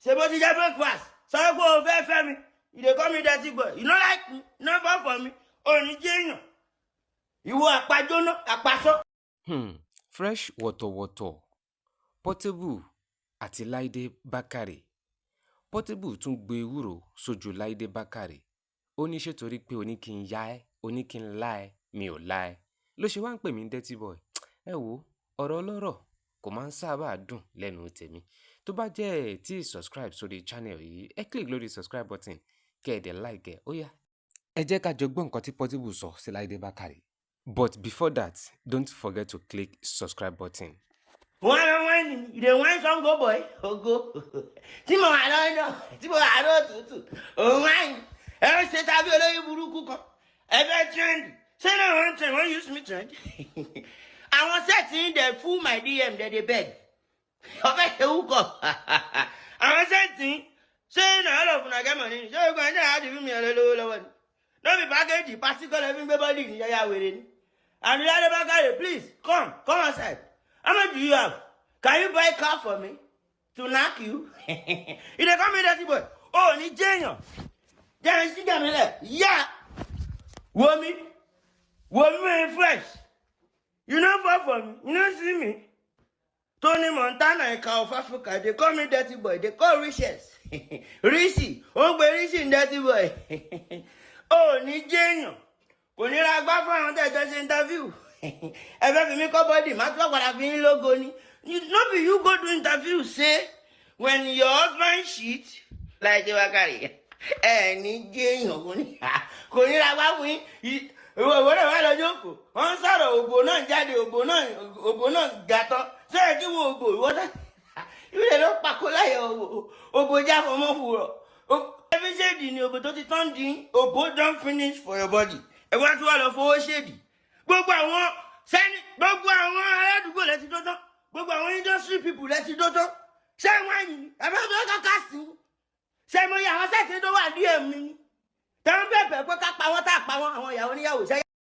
Say what you get breakfast. So I go over family. You dey call me dirty boy. You don't like me. You don't vote for me. Oh, you junior. You are a Fresh water. Portable àti Laide Bakare. Portable tún gbé ewúro sójú Laide Bakare. Ó ní ṣé torí pé ó ní kí n yá ẹ́, ó ní kí n lá ẹ́, mi ò lá ẹ́. Ló ṣe wá ń pè mí dirty boy. Ẹ wo ọ̀rọ̀ ọlọ́rọ̀ kò máa ń sábà dùn lẹ́nu tèmi. Tó bá jẹ́ ẹ tí subscribe sórí channel yìí, ẹ click lórí subscribe button kẹ́ ẹ dẹ̀ like ẹ. Ó yá. Ẹ jẹ́ ká jọ gbọ́ nǹkan tí Portable sọ sí Laide Bakare. But before that, don't forget to click subscribe button. One, you dey want some go boy, go. Tí mo wà lọ́dọ̀, tí mo wà lọ́tùtù, wine. Ẹ ṣe tàbí olóyè burúkú kan. Ẹ fẹ́ trend. Say no one trend, wọ́n use me trend. Àwọn setting dey full my DM, they dey beg. Ọbẹ̀ ṣe wúkọ̀. Àwọn setting, say na all of una get money. Ṣé o gbọ́n ní àádìí fún mi ọ̀rẹ́ lówó lọ́wọ́ ni? No be package, particle every body ní yàyà wèrè ni. And Laide Bakare, please, come outside. How much do you have? Can you buy a car for me? To knock you? You dey call me dirty boy. Oh, ni junior. Then she got me there. Yeah. Womi fresh. You know what for me? You know see me? Tony Montana in South Africa. They call me dirty boy. They call Riches. Rishi. Oh, but Rishi dirty boy. Oh, ni junior. Kò ní ra gbá fún àwọn tẹ́jọ́ ṣe interview. Ẹ fẹ́ fi mí kọ́ bọ́dì, má tún padà fi yín lógo ni. No be you go do interview say when your husband cheat Laide Bakare. Ní jẹ́ èèyàn kò ní ra gbá fún yín. Ìwọ náà wá lọ jókòó. Wọ́n ń sọ̀rọ̀ ògbó náà jáde, ògbó náà gàtọ́. Ṣé ẹ kí wo ògbó ìwọ náà? Ìwé ló pàkó láyọ̀ ògbó já fọmọ́ fúrọ̀. Every shade ni ògbó tó ti tán dín, ògbó don finish for your body. Ẹ wá tún wá lọ fowó ṣèdì. Gbogbo àwọn aládùúgbò lẹ́ti dọ́dọ́. Gbogbo àwọn industry people lẹ́ti dọ́dọ́. Ṣé wọ́n yìí? Ẹ̀fẹ́ tó kọ́kọ́ sí i. Ṣé mo yẹ àwọn sẹ́ẹ̀tì tó wà díẹ̀ mi ni? Tẹ́wọ́n bẹ̀bẹ̀ pé ká pa wọ́n tá pa wọ́n àwọn ìyàwó níyàwó. Ṣé